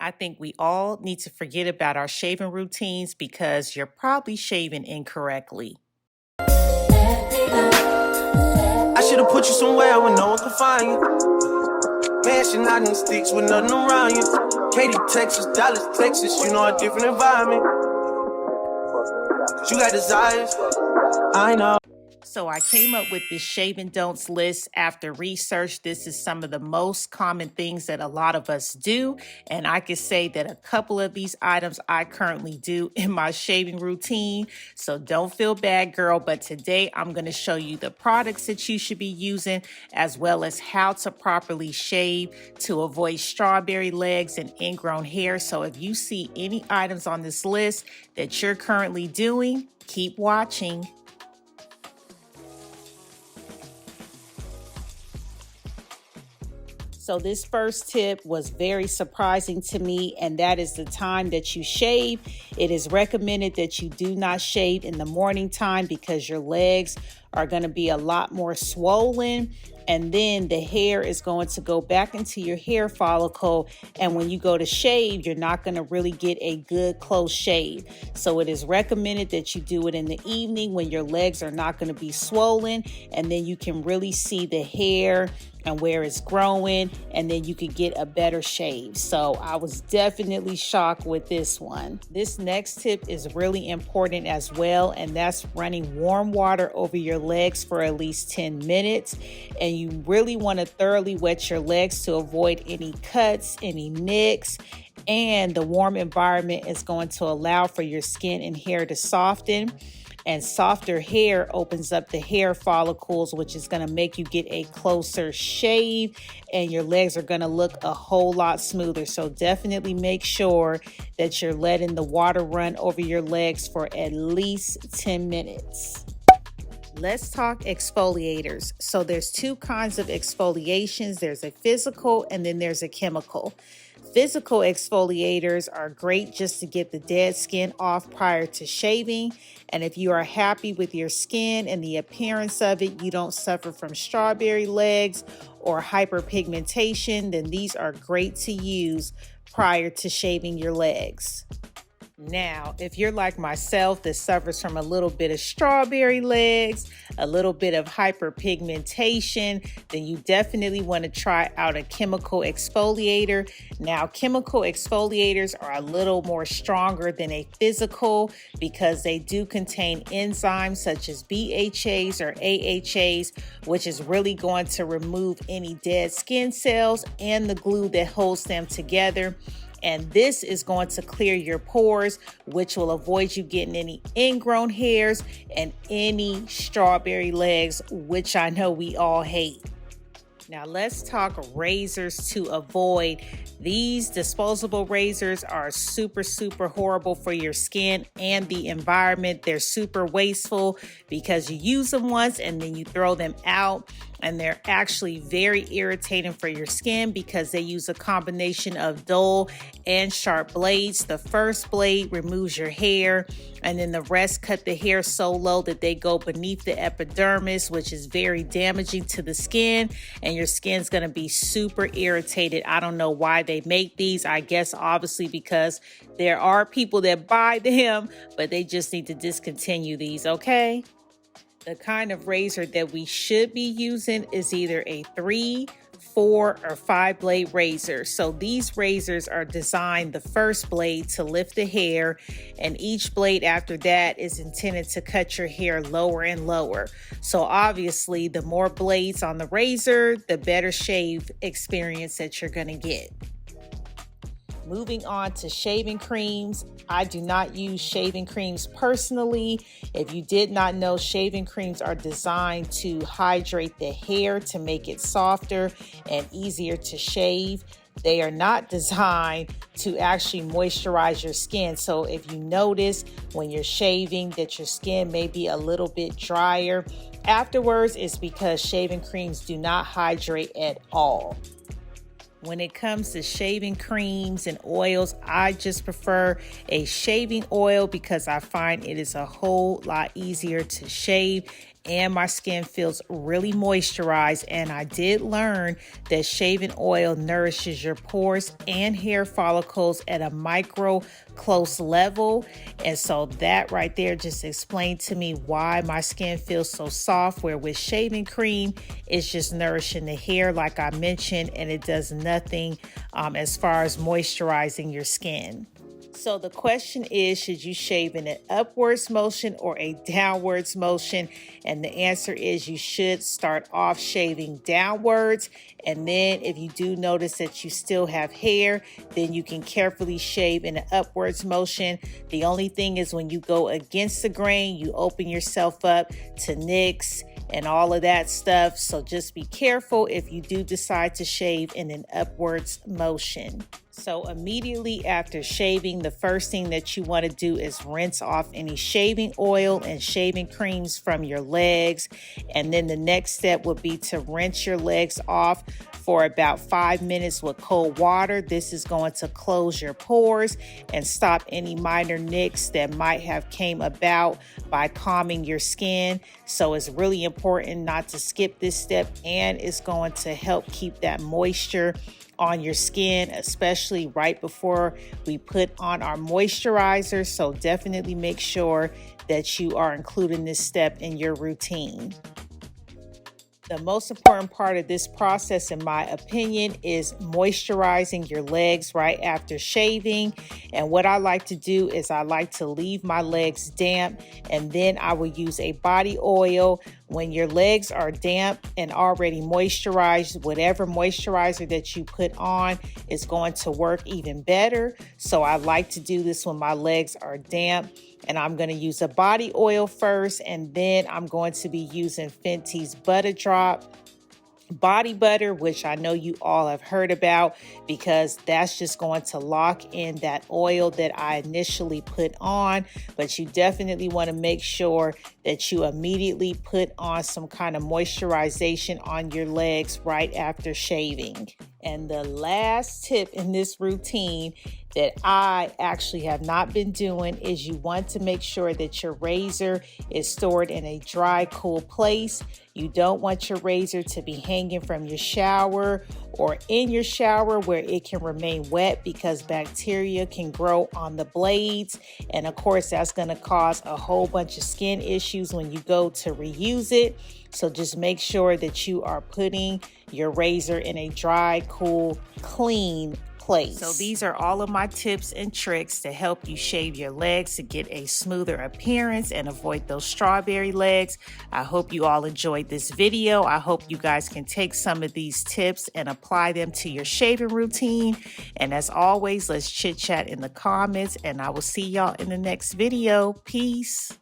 I think we all need to forget about our shaving routines because you're probably shaving incorrectly. I should have put you somewhere where no one can find you. Mansion out in the sticks with nothing around you. Katy, Texas, Dallas, Texas, you know, a different environment. You got desires, I know. So I came up with this shaving don'ts list after research. This is some of the most common things that a lot of us do. And I can say that a couple of these items I currently do in my shaving routine. So don't feel bad, girl. But today I'm going to show you the products that you should be using, as well as how to properly shave to avoid strawberry legs and ingrown hair. So if you see any items on this list that you're currently doing, keep watching. So this first tip was very surprising to me, and that is the time that you shave. It is recommended that you do not shave in the morning time because your legs are going to be a lot more swollen, and then the hair is going to go back into your hair follicle, and when you go to shave, you're not going to really get a good close shave. So it is recommended that you do it in the evening when your legs are not going to be swollen, and then you can really see the hair and where it's growing, and then you can get a better shave. So I was definitely shocked with this one. This next tip is really important as well, and that's running warm water over your legs for at least 10 minutes. And you really want to thoroughly wet your legs to avoid any cuts, any nicks, and the warm environment is going to allow for your skin and hair to soften. And softer hair opens up the hair follicles, which is going to make you get a closer shave, and your legs are going to look a whole lot smoother. So definitely make sure that you're letting the water run over your legs for at least 10 minutes. Let's talk exfoliators. So there's two kinds of exfoliations. There's a physical and then there's a chemical. Physical exfoliators are great just to get the dead skin off prior to shaving. And if you are happy with your skin and the appearance of it, you don't suffer from strawberry legs or hyperpigmentation, then these are great to use prior to shaving your legs. Now, if you're like myself that suffers from a little bit of strawberry legs, a little bit of hyperpigmentation, then you definitely want to try out a chemical exfoliator. Now, chemical exfoliators are a little more stronger than a physical because they do contain enzymes such as BHAs or AHAs, which is really going to remove any dead skin cells and the glue that holds them together. And this is going to clear your pores, which will avoid you getting any ingrown hairs and any strawberry legs, which I know we all hate. Now let's talk razors to avoid. These disposable razors are super horrible for your skin and the environment. They're super wasteful because you use them once and then you throw them out. And they're actually very irritating for your skin because they use a combination of dull and sharp blades. The first blade removes your hair, and then the rest cut the hair so low that they go beneath the epidermis, which is very damaging to the skin, and your skin's gonna be super irritated. I don't know why they make these. I guess obviously because there are people that buy them, but they just need to discontinue these, okay? The kind of razor that we should be using is either a 3, 4, or 5 blade razor. So these razors are designed the first blade to lift the hair, and each blade after that is intended to cut your hair lower and lower. So obviously the more blades on the razor, the better shave experience that you're gonna get. Moving on to shaving creams. I do not use shaving creams personally. If you did not know, shaving creams are designed to hydrate the hair to make it softer and easier to shave. They are not designed to actually moisturize your skin. So if you notice when you're shaving that your skin may be a little bit drier afterwards, it's because shaving creams do not hydrate at all. When it comes to shaving creams and oils, I just prefer a shaving oil because I find it is a whole lot easier to shave and my skin feels really moisturized. And I did learn that shaving oil nourishes your pores and hair follicles at a micro close level. And so that right there just explained to me why my skin feels so soft, where with shaving cream, it's just nourishing the hair like I mentioned, and it does nothing as far as moisturizing your skin. So the question is, should you shave in an upwards motion or a downwards motion? And the answer is you should start off shaving downwards. And then if you do notice that you still have hair, then you can carefully shave in an upwards motion. The only thing is when you go against the grain, you open yourself up to nicks and all of that stuff. So just be careful if you do decide to shave in an upwards motion. So immediately after shaving, the first thing that you want to do is rinse off any shaving oil and shaving creams from your legs. And then the next step would be to rinse your legs off for about 5 minutes with cold water. This is going to close your pores and stop any minor nicks that might have came about by calming your skin. So it's really important not to skip this step, and it's going to help keep that moisture on your skin, especially right before we put on our moisturizer. So definitely make sure that you are including this step in your routine. The most important part of this process, in my opinion, is moisturizing your legs right after shaving. And what I like to do is I like to leave my legs damp, and then I will use a body oil. When your legs are damp and already moisturized, whatever moisturizer that you put on is going to work even better. So I like to do this when my legs are damp. And I'm going to use a body oil first, and then I'm going to be using Fenty's Butter Drop body butter, which I know you all have heard about, because that's just going to lock in that oil that I initially put on. But you definitely want to make sure that you immediately put on some kind of moisturization on your legs right after shaving. And the last tip in this routine that I actually have not been doing is you want to make sure that your razor is stored in a dry, cool place. You don't want your razor to be hanging from your shower or in your shower where it can remain wet, because bacteria can grow on the blades. And of course, that's going to cause a whole bunch of skin issues when you go to reuse it. So just make sure that you are putting your razor in a dry, cool, clean place. So these are all of my tips and tricks to help you shave your legs to get a smoother appearance and avoid those strawberry legs. I hope you all enjoyed this video. I hope you guys can take some of these tips and apply them to your shaving routine. And as always, let's chit chat in the comments, and I will see y'all in the next video. Peace.